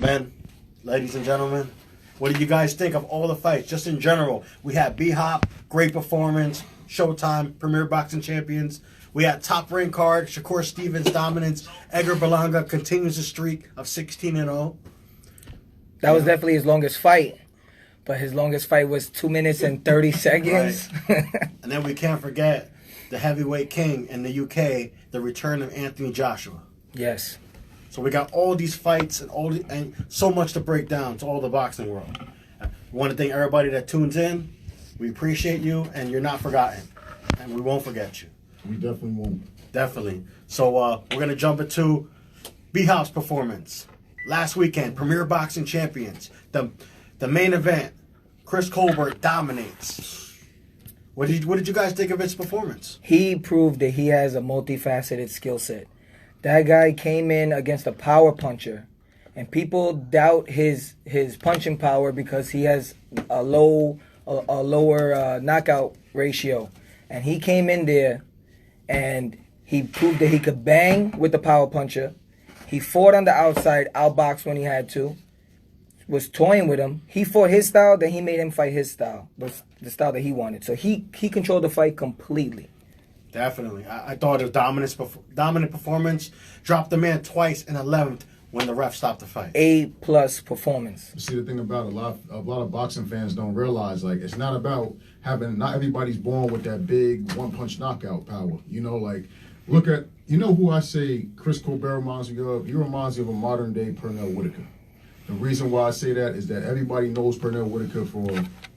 Men, ladies and gentlemen, what do you guys think of all the fights? Just in general, we had B-Hop, great performance, Showtime, Premier Boxing Champions. We had top rank card, Shakur Stevens dominance. Edgar Berlanga continues the streak of 16-0. That was definitely his longest fight. But his longest fight was 2 minutes and 30 seconds. Right. And then we can't forget the heavyweight king in the UK, the return of Anthony Joshua. Yes. So we got all these fights and so much to break down to all the boxing world. We want to thank everybody that tunes in. We appreciate you, and you're not forgotten. And we won't forget you. We definitely won't. Definitely. So we're going to jump into B-Hop's performance. Last weekend, Premier Boxing Champions. The main event, Chris Colbert dominates. What did you guys think of his performance? He proved that he has a multifaceted skill set. That guy came in against a power puncher, and people doubt his punching power because he has a lower knockout ratio. And he came in there, and he proved that he could bang with the power puncher. He fought on the outside, outboxed when he had to. Was toying with him. He fought his style, then he made him fight his style, the style that he wanted. So he controlled the fight completely. Definitely. I thought it was dominant performance. Dropped the man twice in 11th when the ref stopped the fight. A+ performance. See, the thing about a lot of boxing fans don't realize, like, it's not about not everybody's born with that big one-punch knockout power. You know, like, look at, you know who I say Chris Colbert reminds me of? He reminds me of a modern-day Pernell Whitaker. The reason why I say that is that everybody knows Pernell Whitaker for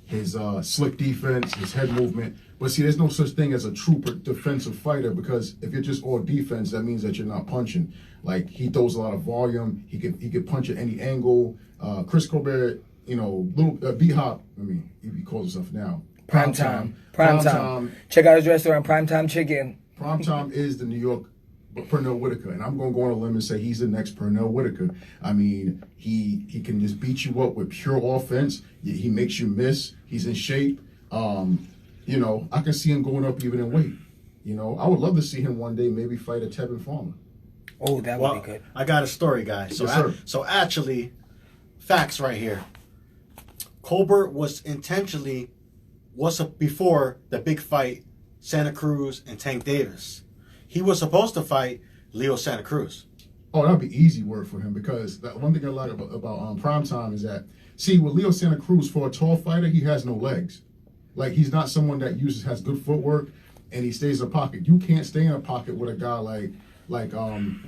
his slick defense, his head movement. But see, there's no such thing as a true defensive fighter, because if you're just all defense, that means that you're not punching. Like, he throws a lot of volume. He can punch at any angle. Chris Colbert, you know, little B-Hop. I mean, he calls himself now Prime time. Check out his restaurant, Prime Time Chicken. Prime Time is the New York Pernell Whitaker, and I'm going to go on a limb and say he's the next Pernell Whitaker. I mean, he can just beat you up with pure offense. He makes you miss. He's in shape. You know, I can see him going up even in weight. You know, I would love to see him one day maybe fight a Tevin Farmer. Oh, that would be good. I got a story, guys. So, yes, so actually, facts right here. Colbert was before the big fight, Santa Cruz and Tank Davis. He was supposed to fight Leo Santa Cruz. Oh, that'd be easy work for him, because that one thing I like about Prime Time is that, see, with Leo Santa Cruz, for a tall fighter, he has no legs. Like, he's not someone that has good footwork, and he stays in a pocket. You can't stay in a pocket with a guy like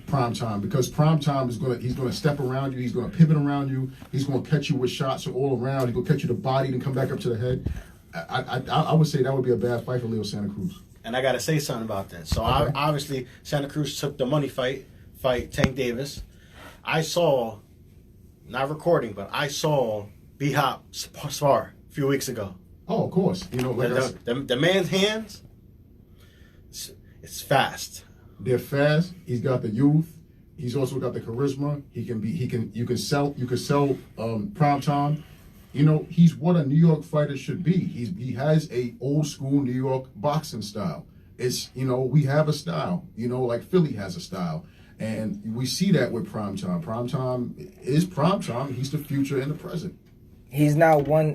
Prime Time, because Prime Time he's gonna step around you, he's gonna pivot around you, he's gonna catch you with shots all around, he's gonna catch you the body and come back up to the head. I would say that would be a bad fight for Leo Santa Cruz. And I got to say something about that. So obviously, Santa Cruz took the money fight Tank Davis. I saw, not recording, but I saw B-Hop spar a few weeks ago. Oh, of course. You know, like the man's hands, it's fast. They're fast. He's got the youth. He's also got the charisma. You can sell Prime Time. You know, he's what a New York fighter should be. He has a old school New York boxing style. It's, you know, we have a style, you know, like Philly has a style. And we see that with Prime Time. Prime Time is Prime Time. He's the future and the present. He's not one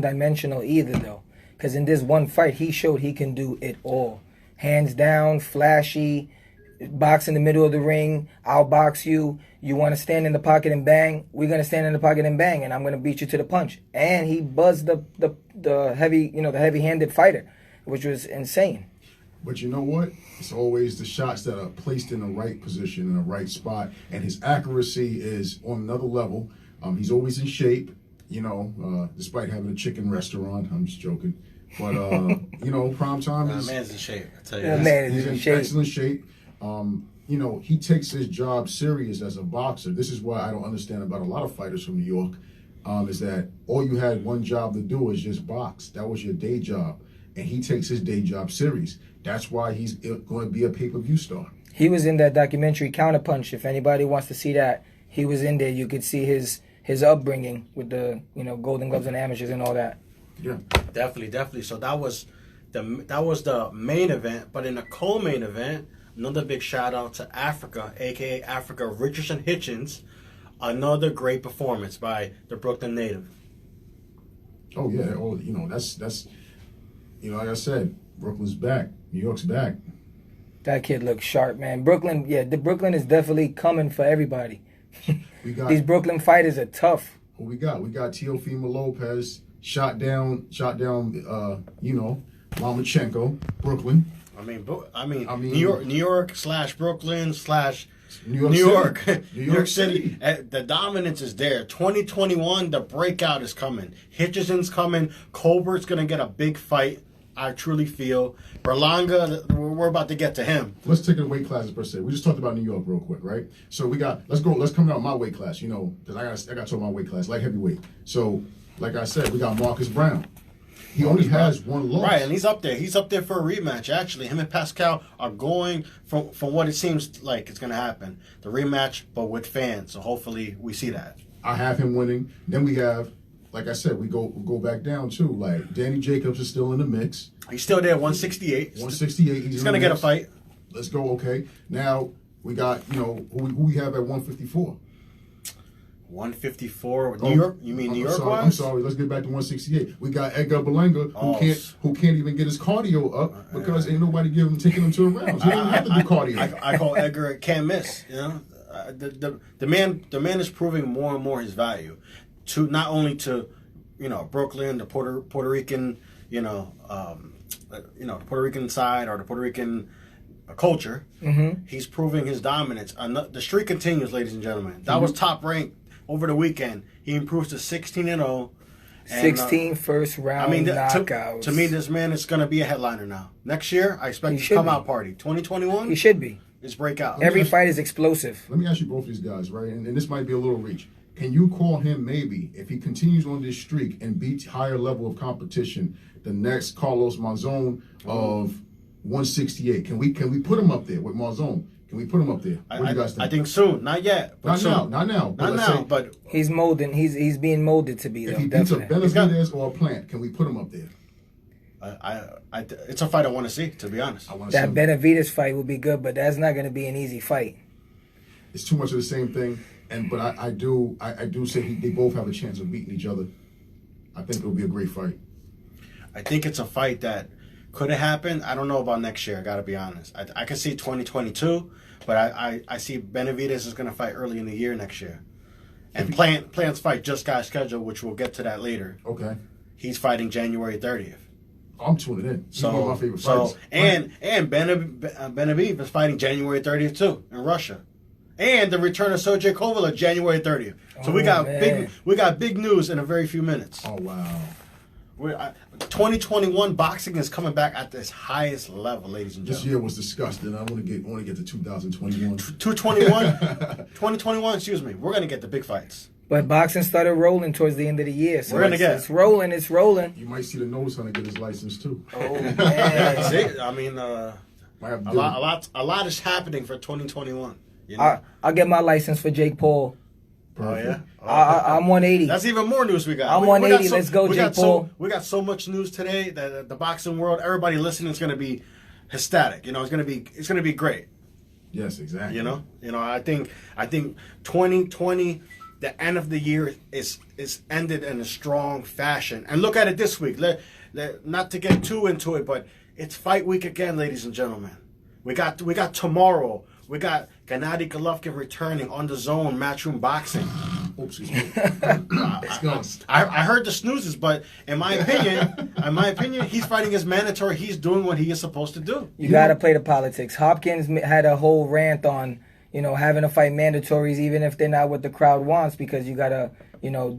dimensional either, though. Because in this one fight, he showed he can do it all. Hands down, flashy, box in the middle of the ring, I'll box you. You want to stand in the pocket and bang? We're going to stand in the pocket and bang, and I'm going to beat you to the punch. And he buzzed the heavy-handed fighter, which was insane. But you know what? It's always the shots that are placed in the right position, in the right spot, and his accuracy is on another level. He's always in shape, you know, despite having a chicken restaurant. I'm just joking. But, you know, Prime Time is... man's in shape, I tell you. He's in excellent shape. You know, he takes his job serious as a boxer. This is what I don't understand about a lot of fighters from New York, is that all you had one job to do is just box. That was your day job. And he takes his day job serious. That's why he's going to be a pay-per-view star. He was in that documentary Counterpunch. If anybody wants to see that, he was in there. You could see his upbringing with the, you know, Golden Gloves and amateurs and all that. Yeah, definitely. So that was the main event. But in the co-main event, another big shout out to Africa, aka Africa Richardson Hitchens, Another great performance by the Brooklyn native. Oh yeah, that's like I said, Brooklyn's back, New York's back. That kid looks sharp, man. Brooklyn, the Brooklyn is definitely coming for everybody. These Brooklyn fighters are tough. Who we got? We got Teofimo Lopez shot down. Lomachenko, Brooklyn. I mean, New York / Brooklyn / New York City. The dominance is there. 2021, the breakout is coming. Hitchison's coming. Colbert's gonna get a big fight. I truly feel Berlanga. We're about to get to him. Let's take the weight classes per se. We just talked about New York real quick, right? So let's come out my weight class. Because I got to talk my weight class, light heavyweight. So, like I said, we got Marcus Brown. He only has one loss. Right, and he's up there. He's up there for a rematch, actually. Him and Pascal are going from what it seems like it's going to happen. The rematch, but with fans. So hopefully we see that. I have him winning. Then we have, like I said, we go back down too. Like, Danny Jacobs is still in the mix. He's still there, 168. 168. He's going to get a fight. Let's go, okay. Now, we got, who we have at 154. 154. New York? You mean New York? I'm sorry. Let's get back to 168. We got Edgar Berlanga, who can't even get his cardio up because ain't nobody taking him to the rounds. He don't have to do cardio. I call Edgar can't miss. The man is proving more and more his value to not only to Brooklyn, the Puerto Rican Puerto Rican side or the Puerto Rican culture. Mm-hmm. He's proving his dominance. The streak continues, ladies and gentlemen. That was top ranked over the weekend. He improves to 16-0. 16 first round knockouts. To me, this man is going to be a headliner now. Next year, I expect his come out party. 2021, he should be. His breakout. Every fight is explosive. Let me ask you both these guys, right? And this might be a little reach. Can you call him maybe, if he continues on this streak and beats higher level of competition, the next Carlos Monzon of 168? Can we put him up there with Monzon? Can we put him up there? What do you guys think? I think soon. Not yet. But Not now. But he's molding. He's being molded to be. If Though, he beats a definitely. Benavidez or a Plant, can we put him up there? It's a fight I want to see. To be honest, that Benavidez fight will be good, but that's not going to be an easy fight. It's too much of the same thing. But I do say they both have a chance of beating each other. I think it'll be a great fight. I think it's a fight that could have happened. I don't know about next year. I got to be honest. I can see 2022, but I see Benavidez is going to fight early in the year next year. And Plant's fight just got scheduled, which we'll get to that later. Okay. He's fighting January 30th. I'm tuning in. He's one of my favorite fights. And Benavidez is fighting January 30th too in Russia. And the return of Sergey Kovalev January 30th. So we got big news in a very few minutes. Oh wow. 2021 boxing is coming back at its highest level, ladies and gentlemen. This year was disgusting. I want to get to 2021. 2021, excuse me. We're gonna get the big fights. But boxing started rolling towards the end of the year. So it's rolling. It's rolling. You might see the nose hunter get his license too. Oh man. See, I mean, a lot is happening for 2021. I'll get my license for Jake Paul. Perfect. Oh yeah. I'm 180. That's even more news we got. I'm 180. Let's go, Jake Paul. We got so much news today that the boxing world, everybody listening is going to be ecstatic. It's going to be great. Yes, exactly. I think 2020, the end of the year is ended in a strong fashion. And look at it this week. Not to get too into it, but it's fight week again, ladies and gentlemen. We got tomorrow. We got Gennady Golovkin returning on the zone Matchroom Boxing. Oops, I heard the snoozes, but in my opinion, he's fighting his mandatory. He's doing what he is supposed to do. You got to play the politics. Hopkins had a whole rant on having to fight mandatories even if they're not what the crowd wants, because you got to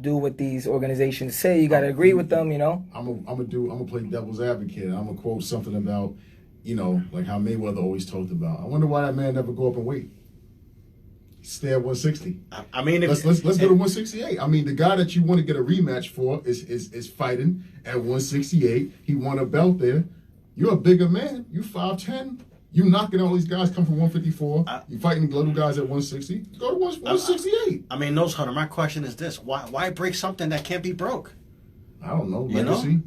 do what these organizations say. You got to agree with them. I'm gonna play devil's advocate. I'm gonna quote something about like how Mayweather always talked about. I wonder why that man never go up and weight. Stay at 160. I mean, let's go to 168. I mean, the guy that you want to get a rematch for is fighting at 168. He won a belt there. You're a bigger man. You 5'10". You knocking all these guys come from 154. You fighting little guys at 160. Go to 168. I mean, Nose Hunter, my question is this: Why break something that can't be broke? I don't know. Legacy.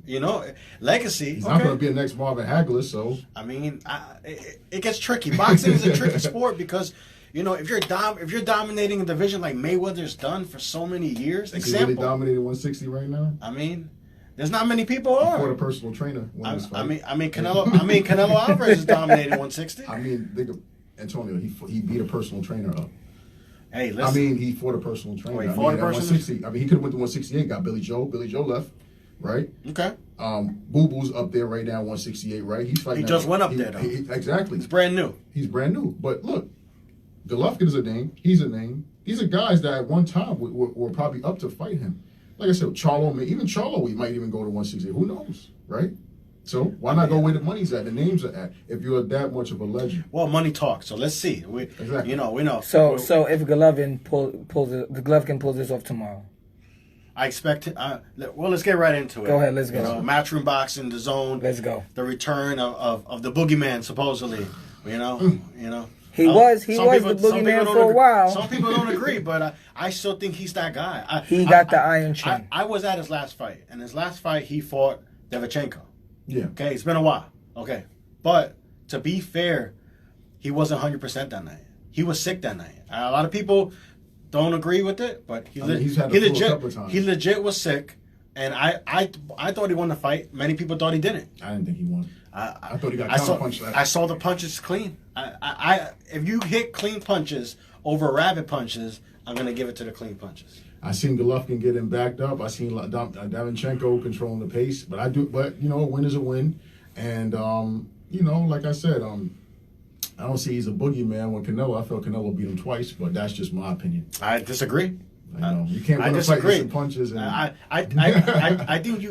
Legacy. He's not going to be a next Marvin Hagler, so. I mean, it gets tricky. Boxing is a tricky sport because if you're dominating a division like Mayweather's done for so many years, Is he really dominating 160 right now? I mean, there's not many people He are. fought a personal trainer. Canelo Alvarez is dominating 160. I mean, Antonio, he beat a personal trainer up. Hey, listen. He fought a personal trainer. He fought a personal. 160. He could have went to 168. Got Billy Joe. Billy Joe left, right? Okay. Boo Boo's up there right now, 168. Right? He's fighting. He just went up there though. Exactly. He's brand new. He's brand new. But look, Golovkin is a name. He's a name. These are guys that at one time were probably up to fight him. Like I said, Charlo, we might even go to 168. Who knows, right? So why not go where the money's at, the names are at, if you're that much of a legend? Well, money talks. So let's see. Exactly. We know. So if Golovkin pulls this off tomorrow, I expect. Let's get right into it. Go ahead. Let's go. Matchroom boxing, the zone. Let's go. The return of the boogeyman, supposedly. He was the boogeyman for a while. Some people don't agree, but I still think he's that guy. He got the iron chin. I was at his last fight, and his last fight he fought Devchenko. Yeah. Okay, it's been a while. Okay, but to be fair, he wasn't 100% that night. He was sick that night. A lot of people don't agree with it, but he legit was sick, and I thought he won the fight. Many people thought he didn't. I didn't think he won. I thought he got counterpunched. I saw the punches clean. If you hit clean punches over rabbit punches, I'm gonna give it to the clean punches. I seen Golovkin getting backed up. I seen Devchenko controlling the pace, but a win is a win, and like I said, I don't see he's a boogeyman. When I felt Canelo beat him twice, but that's just my opinion. I disagree. You can't win a fight with some punches. And I think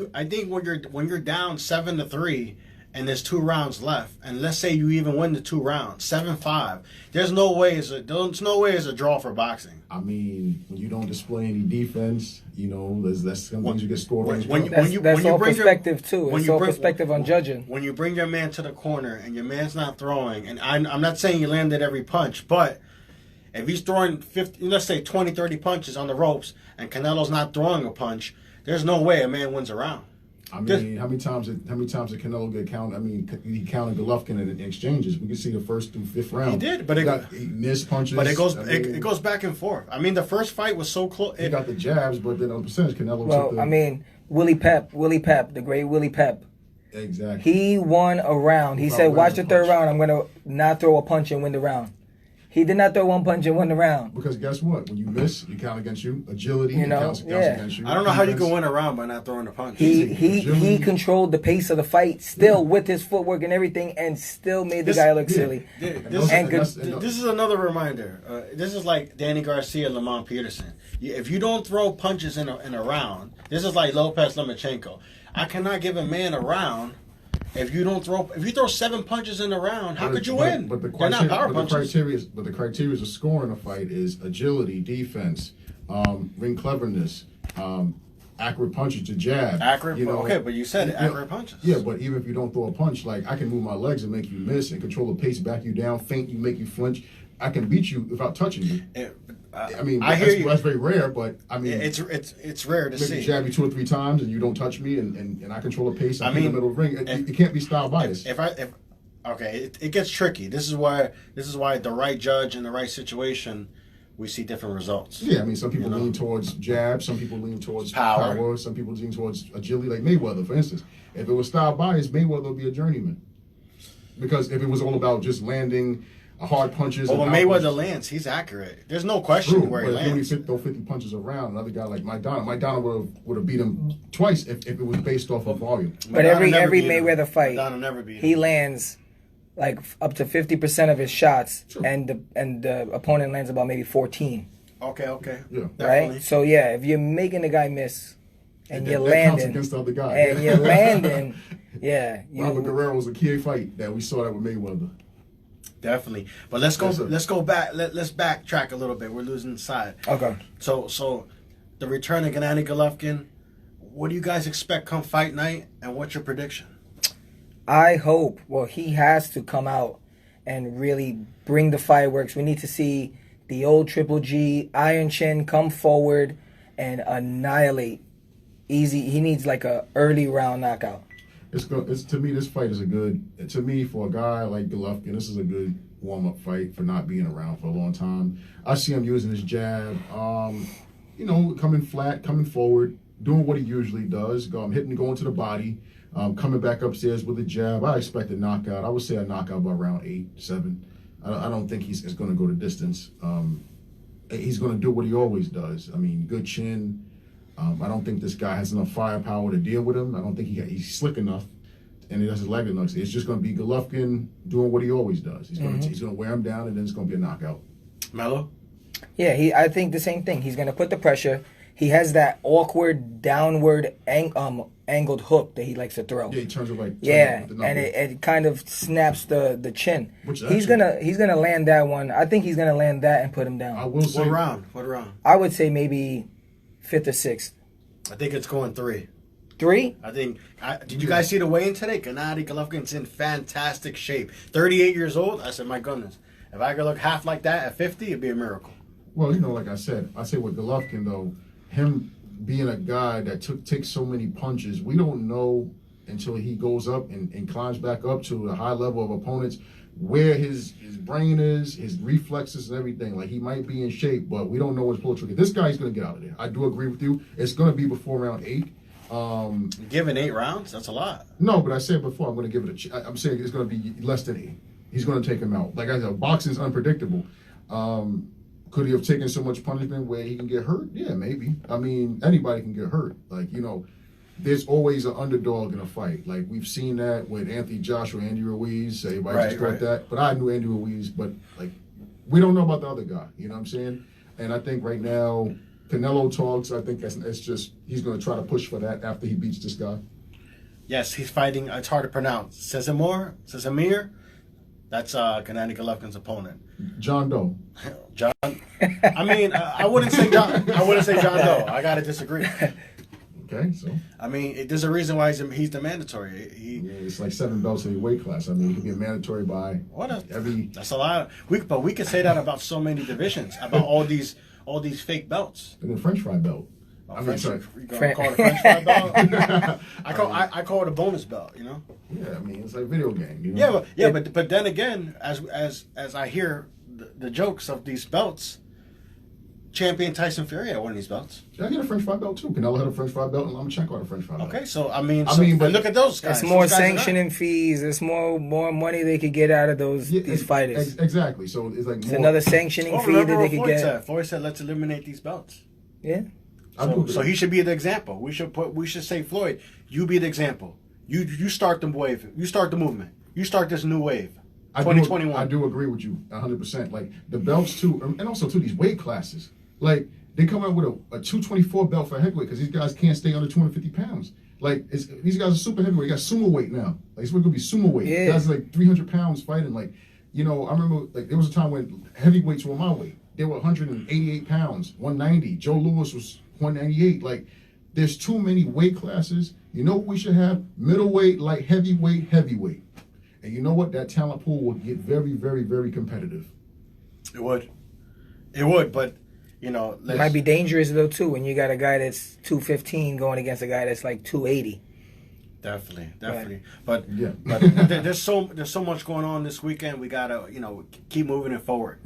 when you're down 7-3. And there's 2 rounds left, and let's say you even win the 2 rounds, 7-5. There's no way it's a draw for boxing. I mean, when you don't display any defense, that's sometimes you get scored on. That's all perspective too. It's all perspective on judging. When you bring your man to the corner and your man's not throwing, and I'm not saying you landed every punch, but if he's throwing 50, let's say 20, 30 punches on the ropes, and Canelo's not throwing a punch, there's no way a man wins a round. I mean, how many times did Canelo get counted? I mean, he counted Golovkin in exchanges. We can see the first through 5th round. He did, but he missed punches. But it goes back and forth. I mean, the first fight was so close. He got the jabs, but then on percentage, Canelo. Willie Pep, the great Willie Pep. Exactly. He won a round. He said, "Watch the 3rd round. I'm gonna not throw a punch and win the round." He did not throw one punch and won the round. Because guess what? When you miss, you count against you. Agility, counts against you. I don't know how you can win a round by not throwing a punch. He controlled the pace of the fight still with his footwork and everything, and still made the guy look silly. This is another reminder. This is like Danny Garcia, Lamont Peterson. If you don't throw punches in a round, this is like Lopez Lomachenko. I cannot give a man a round. If you throw 7 punches in a round, how could you win? But the They're not power punches. The criteria of scoring a fight is agility, defense, ring cleverness, accurate punches to jab. Okay, but you said accurate punches. Yeah, but even if you don't throw a punch, like I can move my legs and make you miss and control the pace, back you down, feint you, make you flinch. I can beat you without touching you. That's very rare, but I mean, it's rare to see. Maybe jab you 2 or 3 times and you don't touch me, and I control the pace. I'm in the middle of the ring. It can't be style bias. It gets tricky. This is why the right judge in the right situation, we see different results. Yeah, I mean, some people lean towards jab, some people lean towards power, some people lean towards agility, like Mayweather, for instance. If it was style bias, Mayweather would be a journeyman. Because if it was all about just landing hard punches. Well, when Mayweather lands, he's accurate. There's no question where he lands. If he throw 50 punches around, another guy like Maidana would have beat him twice if it was based off of volume. But every Mayweather fight, he lands like up to 50% of his shots, and the opponent lands about maybe 14. Okay. Yeah. Definitely. Right. So yeah, if you're making the guy miss, and you're landing, against the other guy, and you're landing, yeah. Robert Guerrero was a key fight that we saw that with Mayweather. Definitely, but let's go back. Let's backtrack a little bit. We're losing sight. Okay. So the return of Gennady Golovkin. What do you guys expect come fight night, and what's your prediction? I hope. Well, he has to come out and really bring the fireworks. We need to see the old Triple G Iron Chin come forward and annihilate. Easy. He needs like a early round knockout. To me, this fight is for a guy like Golovkin, this is a good warm-up fight for not being around for a long time. I see him using his jab, coming flat, coming forward, doing what he usually does, going to the body, coming back upstairs with a jab. I expect a knockout. I would say a knockout by round 8, 7. I don't think he's going to go the distance. He's going to do what he always does. I mean, good chin. I don't think this guy has enough firepower to deal with him. I don't think he's slick enough, and he doesn't leg enough. It's just going to be Golovkin doing what he always does. He's going to wear him down, and then it's going to be a knockout. Melo? Yeah, I think the same thing. He's going to put the pressure. He has that awkward downward angled hook that he likes to throw. Yeah, he turns it like and it kind of snaps the chin. He's gonna land that one. I think he's gonna land that and put him down. I will say What round? I would say maybe 5th or 6th. I think it's going 3. 3? I think. Did you guys see the weigh-in today? Gennady Golovkin's in fantastic shape. 38 years old. I said, my goodness, if I could look half like that at 50, it'd be a miracle. Well, like I say with Golovkin though, him being a guy that takes so many punches, we don't know until he goes up and climbs back up to the high level of opponents where his brain is, his reflexes and everything. Like, he might be in shape, but we don't know his pull trigger. This guy's going to get out of there. I do agree with you. It's going to be before round 8. Given 8 rounds, that's a lot. No, but I said before, I'm going to give it I'm saying it's going to be less than 8. He's going to take him out. Like I said, boxing's unpredictable. Could he have taken so much punishment where he can get hurt? Yeah, maybe. I mean, anybody can get hurt. Like, there's always an underdog in a fight. Like, we've seen that with Anthony Joshua, Andy Ruiz. Everybody just thought that. But I knew Andy Ruiz. But, like, we don't know about the other guy. You know what I'm saying? And I think right now, Canelo talks. I think it's just he's going to try to push for that after he beats this guy. Yes, he's fighting. It's hard to pronounce. Casimir. That's Gennady Golovkin's opponent. John Doe. John. I mean, I wouldn't say John. I wouldn't say John Doe. I gotta disagree. Okay, so. I mean, there's a reason why he's the mandatory. It's like 7 belts in the weight class. I mean, he can be a mandatory by That's a lot. But we could say that about so many divisions, about all these fake belts. And the French fry belt. I mean, sorry. You gonna call it a French fry belt? I call it a bonus belt. Yeah, I mean, it's like a video game. But then again, as I hear the jokes of these belts, champion Tyson Fury had one of these belts. I get a French fry belt too. Canelo had a French fry belt, and Lomachenko had a French fry belt. Okay, so but look at those guys. It's more sanctioning fees. It's more money they could get out of these fighters. Exactly. So it's like it's another sanctioning fee that they could get. Floyd said, "Let's eliminate these belts." Yeah. So he should be the example. We should say, Floyd, you be the example. You start the wave. You start the movement. You start this new wave. 2021. I do agree with you 100%. Like, the belts too, and also too these weight classes. Like, they come out with a 224 belt for heavyweight because these guys can't stay under 250 pounds. Like, these guys are super heavyweight. You got sumo weight now. Like, it's going to be sumo weight. Yeah. Guys are like 300 pounds fighting. Like, I remember, like, there was a time when heavyweights were my weight. They were 188 pounds, 190. Joe Louis was 198. Like, there's too many weight classes. You know what we should have? Middleweight, light heavyweight, heavyweight. And you know what? That talent pool will get very, very, very competitive. It would, but it might be dangerous though too when you got a guy that's 215 going against a guy that's like 280. Definitely. Right. But there's so much going on this weekend. We gotta keep moving it forward.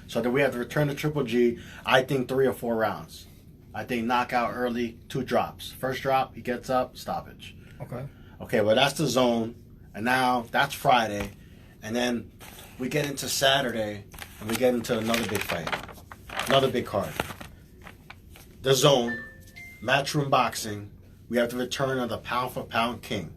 So that we have to return to Triple G. I think 3 or 4 rounds. I think knockout early, 2 drops. First drop, he gets up, stoppage. Okay, well, that's the zone. And now that's Friday. And then we get into Saturday and we get into another big fight. Another big card. The zone, matchroom boxing. We have the return of the pound-for-pound king,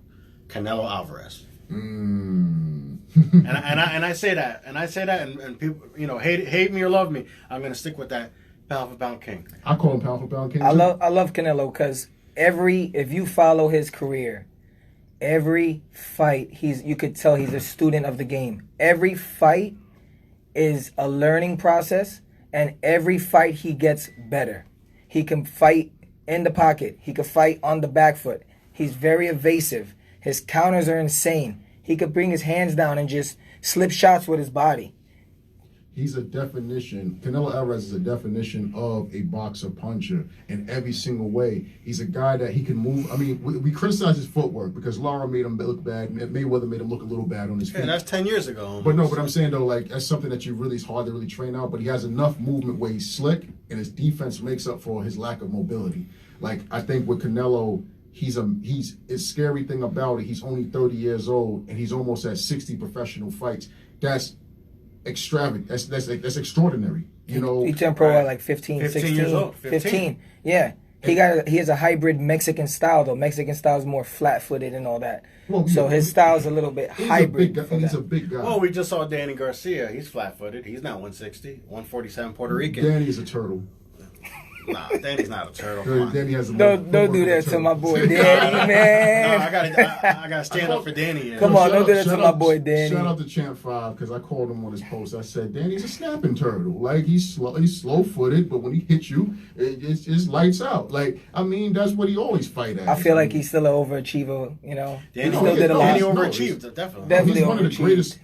Canelo Alvarez. and I say that, and people, hate me or love me, I'm gonna stick with that pound-for-pound king. I call him pound-for-pound king. I love Canelo because if you follow his career, every fight you could tell he's a student of the game. Every fight is a learning process, and every fight he gets better. He can fight in the pocket. He could fight on the back foot. He's very evasive. His counters are insane. He could bring his hands down and just slip shots with his body. he's a definition. Canelo Alvarez is a definition of a boxer puncher in every single way. He's a guy that he can move. I mean, we criticize his footwork because Lara made him look bad. Mayweather made him look a little bad on his feet. Yeah, that's 10 years ago. Almost. But I'm saying though, like that's something that it's hard to really train out. But he has enough movement where he's slick, and his defense makes up for his lack of mobility. Like I think with Canelo, it's a scary thing about it. He's only 30 years old, and he's almost at 60 professional fights. That's extravagant. That's extraordinary. You know, he turned pro at like 15 16 years old. 15. Yeah. He has a hybrid Mexican style though. Mexican style is more flat-footed and all that. Well, so his style is a little bit hybrid. He's a big guy. Well, we just saw Danny Garcia. He's flat-footed. He's not 160, 147 Puerto Rican. Danny is a turtle. Nah, Danny's not a turtle. Danny has a don't do that to my boy Danny, man. No, I gotta stand up for Danny. Yeah. Come on, don't do that to my boy Danny. Shout out to Champ 5 because I called him on his post. I said Danny's a snapping turtle. Like he's slow-footed, but when he hits you, it's just lights out. Like I mean, that's what he always fight at. I feel like he's still an overachiever. You know, Danny still did a lot. Danny overachieved, definitely. He's one of the greatest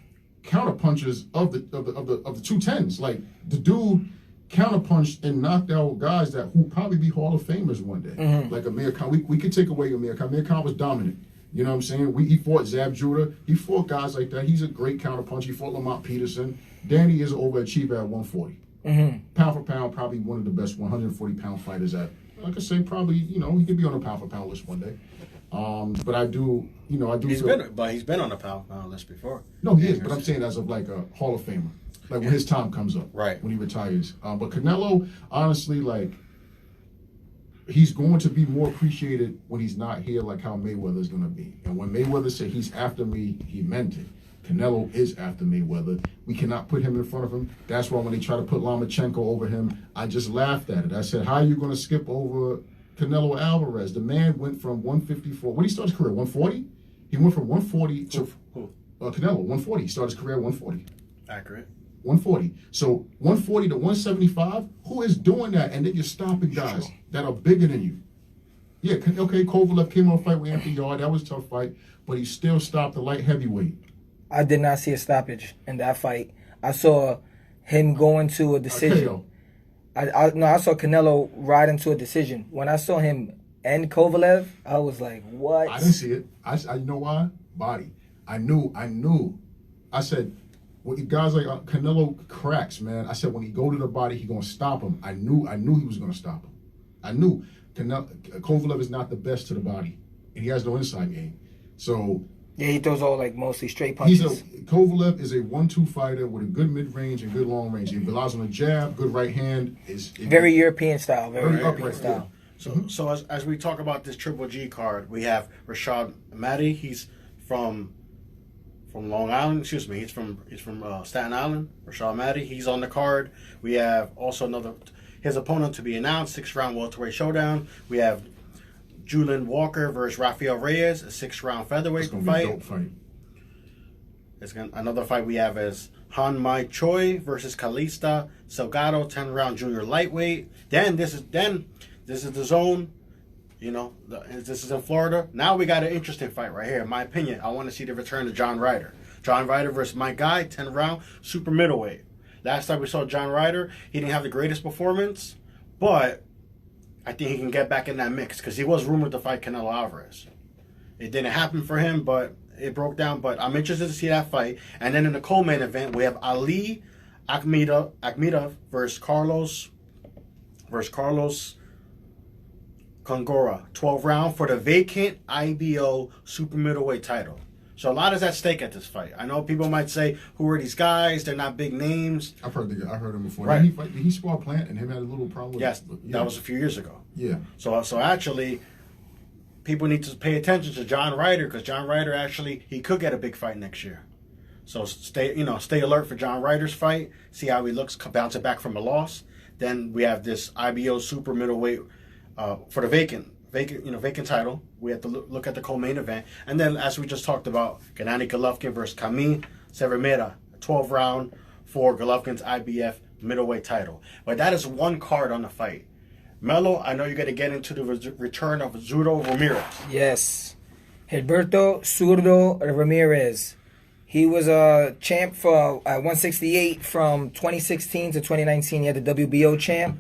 counterpunchers of the 210s. Like the dude counterpunched and knocked out guys that who probably be Hall of Famers one day. Mm-hmm. Like Amir Khan. We could take away Amir Khan. Amir Khan was dominant. You know what I'm saying? He fought Zab Judah. He fought guys like that. He's a great counterpuncher. He fought Lamont Peterson. Danny is an overachiever at 140. Mm-hmm. Pound for pound, probably one of the best 140-pound fighters at. Like I say, probably he could be on a pound for pound list one day. But I do. He's been on a pound for pound list before. No, he is. But I'm saying as of like a Hall of Famer. Like when his time comes up, right? When he retires. But Canelo, honestly, like he's going to be more appreciated when he's not here, like how Mayweather is going to be. And when Mayweather said he's after me, he meant it. Canelo is after Mayweather. We cannot put him in front of him. That's why when they try to put Lomachenko over him, I just laughed at it. I said, how are you going to skip over Canelo Alvarez? The man went from 154. When did he start his career? 140? He went from 140 to Canelo 140. He started his career at 140. Accurate. 140. So 140 to 175, who is doing that? And then you're stopping guys that are bigger than you. Yeah, okay, Kovalev came on a fight with Anthony Yard. That was a tough fight, but he still stopped the light heavyweight. I did not see a stoppage in that fight. I saw him going to a decision. I saw Canelo ride into a decision. When I saw him end Kovalev, I was like, what? I didn't see it. I know why? Body. I knew. I said, when guys like Canelo cracks, man. I said when he go to the body, he gonna stop him. I knew he was gonna stop him. I knew Kovalev is not the best to the body, and he has no inside game. So yeah, he throws all like mostly straight punches. Kovalev is a 1-2 fighter with a good mid range and good long range. He relies on a jab, good right hand. Very European style. Very European style. So as we talk about this Triple G card, we have Rashad Matty. He's from Long Island. Excuse me. He's from Staten Island. Rashad Matty. He's on the card. We have also his opponent to be announced, 6-round welterweight showdown. We have Julian Walker versus Rafael Reyes, a 6-round featherweight fight. Be a dope fight. Another fight we have is Han Mai Choi versus Calista Salgado, 10-round junior lightweight. Then this is the zone. This is in Florida. Now we got an interesting fight right here. In my opinion, I want to see the return of John Ryder. John Ryder versus my guy, 10-round super middleweight. Last time we saw John Ryder, he didn't have the greatest performance, but I think he can get back in that mix because he was rumored to fight Canelo Alvarez. It didn't happen for him, but it broke down. But I'm interested to see that fight. And then in the co-main event, we have Ali Akhmedov versus Carlos Congora, 12-round for the vacant IBO super middleweight title. So a lot is at stake at this fight. I know people might say, who are these guys? They're not big names. I've heard him before. Right. Did he spar Plant and him had a little problem with Yes, yeah. That was a few years ago. Yeah. So actually, people need to pay attention to John Ryder because John Ryder he could get a big fight next year. So stay alert for John Ryder's fight. See how he looks bouncing back from a loss. Then we have this IBO super middleweight for the vacant title. We have to look at the co-main event. And then, as we just talked about, Gennady Golovkin versus Kamil Severmeda, 12-round for Golovkin's IBF middleweight title. But that is one card on the fight. Melo, I know you're going to get into the return of Zurdo Ramirez. Yes. Gilberto Zurdo Ramirez. He was a champ for 168 from 2016 to 2019. He had the WBO champ.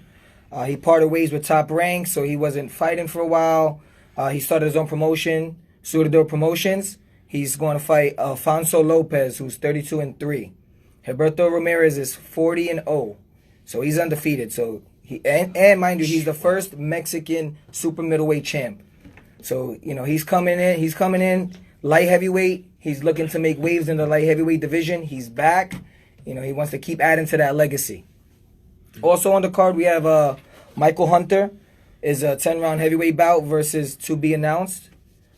He parted ways with Top Rank, so he wasn't fighting for a while. He started his own promotion, Surtidor Promotions. He's going to fight Alfonso Lopez, who's 32-3. Gilberto Ramirez is 40-0, so he's undefeated. So and mind you, he's the first Mexican super middleweight champ. So he's coming in. He's coming in light heavyweight. He's looking to make waves in the light heavyweight division. He's back. He wants to keep adding to that legacy. Also on the card, we have Michael Hunter is a 10-round heavyweight bout versus to be announced.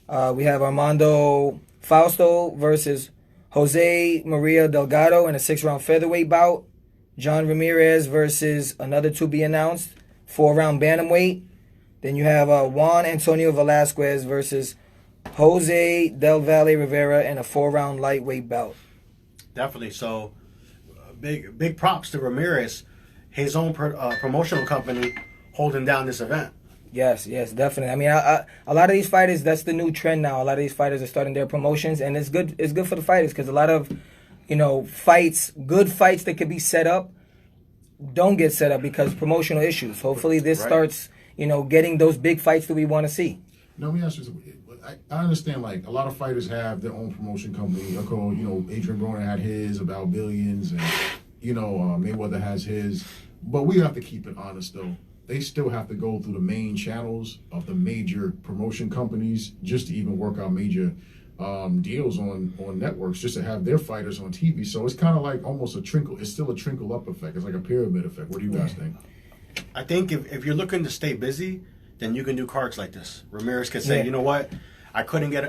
We have Armando Fausto versus Jose Maria Delgado in a 6-round featherweight bout. John Ramirez versus another to be announced 4-round bantamweight. Then you have Juan Antonio Velasquez versus Jose Del Valle Rivera in a 4-round lightweight bout. Definitely. So, big props to Ramirez, his own promotional company, holding down this event. Yes, definitely. I mean, a lot of these fighters, that's the new trend now. A lot of these fighters are starting their promotions, and it's good. It's good for the fighters because a lot of, fights, good fights that could be set up, don't get set up because promotional issues. Hopefully, this starts, getting those big fights that we want to see. No, let me ask you something. I understand, like, a lot of fighters have their own promotion company. Adrian Broner had his about billions, and, Mayweather has his. But we have to keep it honest, though. They still have to go through the main channels of the major promotion companies just to even work out major deals on networks, just to have their fighters on TV. So it's kind of like almost it's still a trickle-up effect. It's like a pyramid effect. What do you guys think? I think if you're looking to stay busy, then you can do cards like this. Ramirez could say, you know what? I couldn't get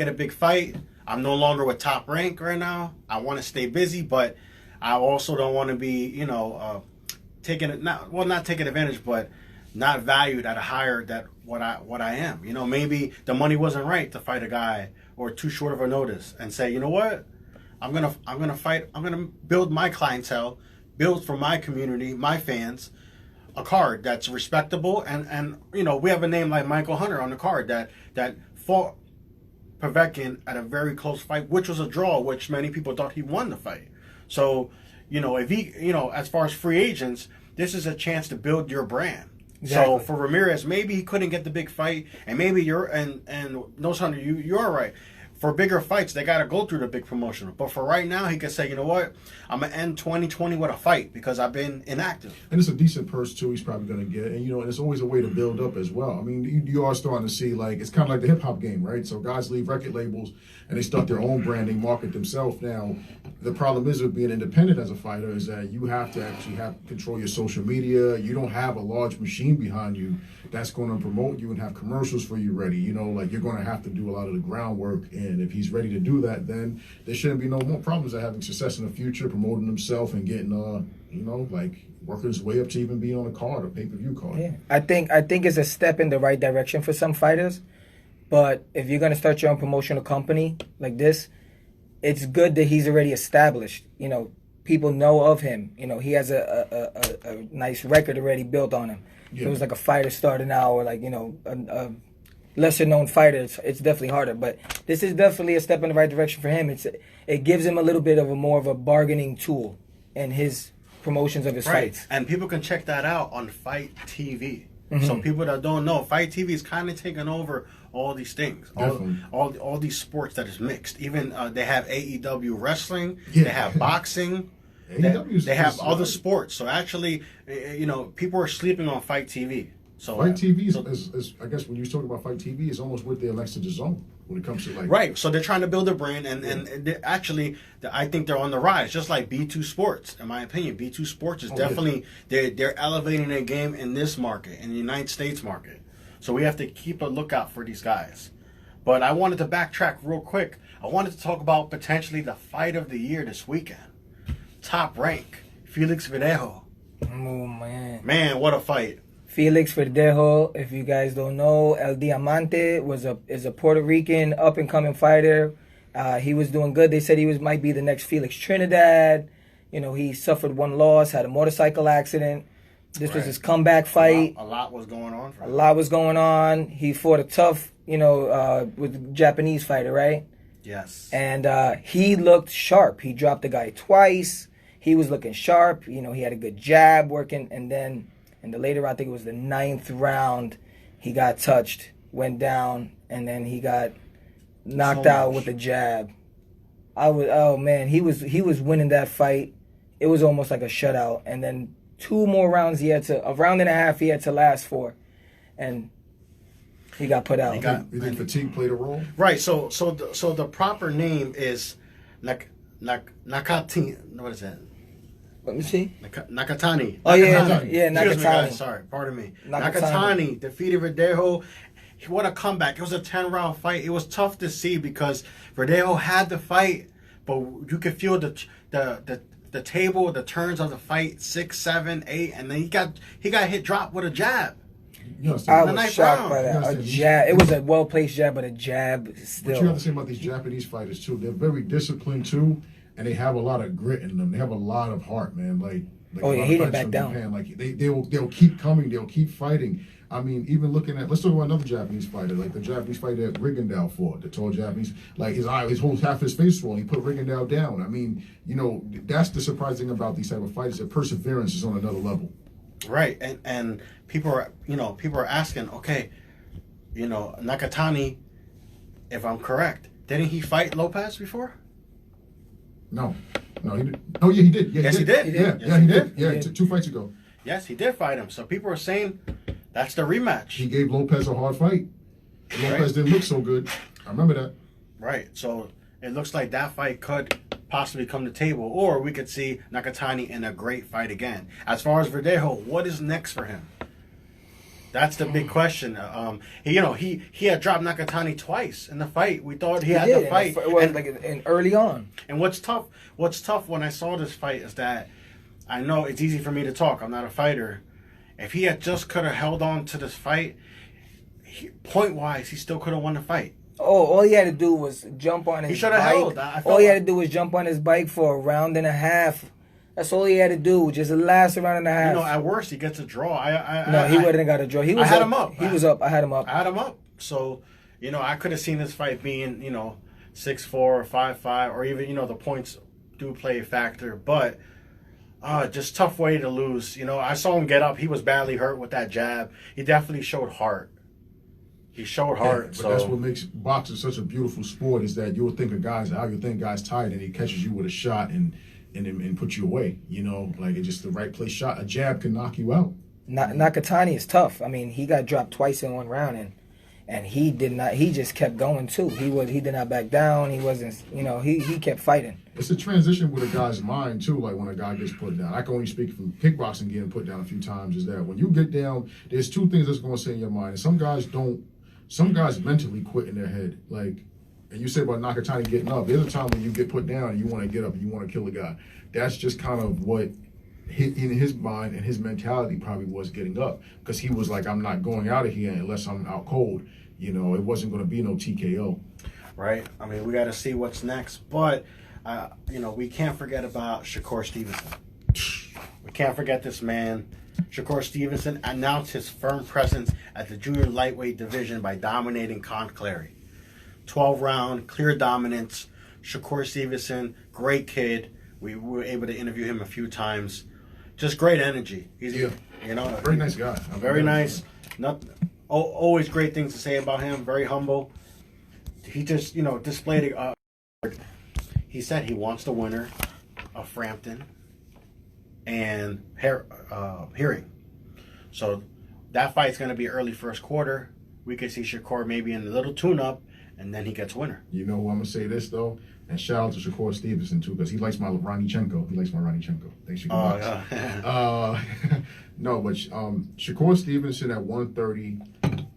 a big fight. I'm no longer with Top Rank right now. I want to stay busy, but I also don't want to be, not taking advantage, but not valued at a higher that what I am. Maybe the money wasn't right to fight a guy or too short of a notice, and say, you know what? I'm gonna fight. I'm gonna build my clientele, build for my community, my fans, a card that's respectable, and we have a name like Michael Hunter on the card that fought Povetkin at a very close fight, which was a draw, which many people thought he won the fight. So, if he, as far as free agents, this is a chance to build your brand. Exactly. So for Ramirez, maybe he couldn't get the big fight, and maybe and Nose Hunter, you're right. For bigger fights, they got to go through the big promotional. But for right now, he could say, you know what? I'm going to end 2020 with a fight because I've been inactive. And it's a decent purse, too, he's probably going to get. And, and it's always a way to build up as well. I mean, you are starting to see, like, it's kind of like the hip-hop game, right? So guys leave record labels, and they start their own branding, market themselves. Now, the problem is with being independent as a fighter is that you have to actually control your social media. You don't have a large machine behind you that's going to promote you and have commercials for you ready. You're going to have to do a lot of the groundwork. And if he's ready to do that, then there shouldn't be no more problems of having success in the future, promoting himself and getting, working his way up to even being on a card, a pay-per-view card. Yeah, I think it's a step in the right direction for some fighters. But if you're going to start your own promotional company like this, it's good that he's already established. People know of him. He has a nice record already built on him. Yeah. It was like a fighter starting out, or like, a lesser known fighter. It's definitely harder. But this is definitely a step in the right direction for him. It gives him a little bit of more of a bargaining tool in his promotions of his fights. And people can check that out on Fight TV. Mm-hmm. So people that don't know, Fight TV is kind of taking over all these things, all these sports that is mixed. Even they have AEW wrestling, they have boxing, they have other sports. So actually, people are sleeping on Fight TV. So Fight TV is I guess when you're talking about Fight TV, it's almost what they're next to the zone when it comes to like right. So they're trying to build a brand, and actually, I think they're on the rise, just like B2 Sports. In my opinion, B2 Sports is definitely they're elevating their game in this market, in the United States market. So we have to keep a lookout for these guys. But I wanted to backtrack real quick. I wanted to talk about potentially the fight of the year this weekend. Top Rank, Felix Verdejo. Oh man, what a fight! Felix Verdejo, if you guys don't know, El Diamante is a Puerto Rican up and coming fighter. He was doing good. They said he might be the next Felix Trinidad. He suffered one loss, had a motorcycle accident. This was his comeback fight. A lot was going on for him. A lot was going on. He fought a tough, with Japanese fighter, right? Yes. And he looked sharp. He dropped the guy twice. He was looking sharp. You know, he had a good jab working. And then in the later, I think it was the 9th round, he got touched, went down, and then he got knocked out with a jab. Oh man, he was winning that fight. It was almost like a shutout. And then 2 more rounds a round and a half he had to last for. And he got put out. You think fatigue played a role? Right. So the proper name is Nakatani. What is that? Let me see. Nakatani. Oh yeah, Excuse me, Nakatani. guys. Sorry, pardon me. Nakatani. Nakatani defeated Verdejo. What a comeback! It was a 10-round fight. It was tough to see because Verdejo had the fight, but you could feel the table, the turns of the fight, 6, 7, 8, and then he got hit drop with a jab. You I understand? was shocked by that. A jab. It was a well-placed jab, but a jab still. But you have to say about these Japanese fighters too. They're very disciplined too, and they have a lot of grit in them. They have a lot of heart, man. Like oh yeah, a lot he of didn't fighters back from down. Japan, like they'll keep coming. They'll keep fighting. I mean, even looking at, let's talk about another Japanese fighter, like the Japanese fighter that Rigondeaux fought, the tall Japanese, like his whole half his face swollen. He put Rigondeaux down. I mean, you know, that's the surprising thing about these type of fighters, that perseverance is on another level. Right, and people are asking, okay, Nakatani, if I'm correct, didn't he fight Lopez before? No, he did. Oh yeah, he did. Yeah, Yes, he did. Yeah, Yes, he did. Yeah, He did. 2 fights ago. Yes, he did fight him. So people are saying that's the rematch. He gave Lopez a hard fight. Lopez didn't look so good. I remember that. Right. So it looks like that fight could possibly come to table, or we could see Nakatani in a great fight again. As far as Verdejo, what is next for him? That's the big question. He had dropped Nakatani twice in the fight. We thought he had the fight. It was like early on. And what's tough when I saw this fight is that I know it's easy for me to talk. I'm not a fighter. If he had just could have held on to this fight, point wise, he still could have won the fight. Oh, all he had to do was jump on his He should have bike. held. All he had to do was jump on his bike for a round and a half. That's all he had to do, just the last round and a half. At worst, he gets a draw. He wouldn't have got a draw. He was I had him up. He was up. I had him up. I had him up. So, I could have seen this fight being, 6-4 or 5-5, or even, the points do play a factor. But just tough way to lose. I saw him get up. He was badly hurt with that jab. He definitely showed heart. He showed heart. But that's what makes boxing such a beautiful sport, is that you'll think a guy's out, you'll think a guy's tired, and he catches you with a shot and put you away. Like it's just the right place shot. A jab can knock you out. Nakatani is tough. I mean, he got dropped twice in one round, and he did not. He just kept going too. He did not back down. He wasn't. He kept fighting. It's a transition with a guy's mind too. Like when a guy gets put down, I can only speak from kickboxing getting put down a few times. Is that when you get down, there's 2 things that's going to say in your mind. And some guys don't. Some guys mentally quit in their head. Like, and you say about Nakatani getting up. There's a time when you get put down and you want to get up and you want to kill a guy. That's just kind of what hit in his mind and his mentality probably was getting up, because he was like, I'm not going out of here unless I'm out cold. It wasn't going to be no TKO. Right. I mean, we got to see what's next. But, we can't forget about Shakur Stevenson. We can't forget this man. Shakur Stevenson announced his firm presence at the junior lightweight division by dominating Con Clary. 12-round, clear dominance. Shakur Stevenson, great kid. We were able to interview him a few times. Just great energy. He's very nice guy. Very nice. Always great things to say about him. Very humble. He just, displayed. He said he wants the winner of Frampton and Hearing. So that fight's going to be early first quarter. We could see Shakur maybe in a little tune-up, and then he gets winner. I'm going to say this, though, and shout out to Shakur Stevenson, too, because he likes my Ranichenko. Thanks, Shakur. Yeah. No, but Shakur Stevenson at 130,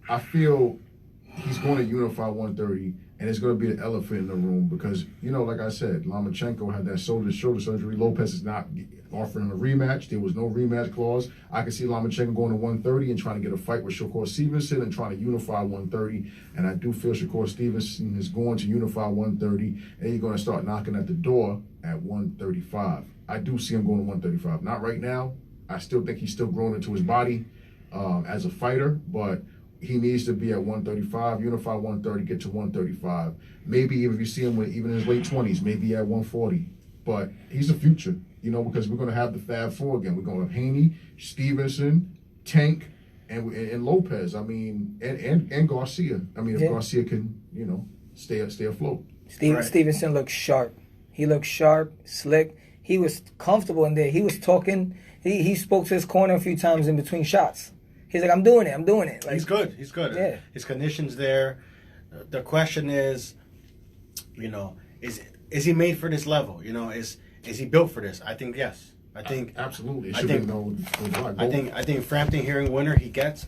I feel he's going to unify 130, and it's going to be an elephant in the room because, like I said, Lomachenko had that shoulder surgery. Lopez is not offering a rematch. There was no rematch clause. I can see Lomachenko going to 130 and trying to get a fight with Shakur Stevenson and trying to unify 130. And I do feel Shakur Stevenson is going to unify 130, and he's going to start knocking at the door at 135. I do see him going to 135. Not right now. I still think he's still growing into his body as a fighter, but he needs to be at 135, unify 130, get to 135. Maybe if you see him with even in his late 20s, maybe at 140. But he's the future, because we're going to have the Fab Four again. We're going to have Haney, Stevenson, Tank, and Lopez. I mean, and Garcia. I mean, if Garcia can, stay afloat. Stevenson looks sharp. He looked sharp, slick. He was comfortable in there. He was talking. He spoke to his corner a few times in between shots. He's like, I'm doing it. Like, He's good. Yeah. His condition's there. The question is, is he made for this level? Is he built for this? I think yes. I think absolutely. It I should think, be no I think Frampton hearing winner he gets.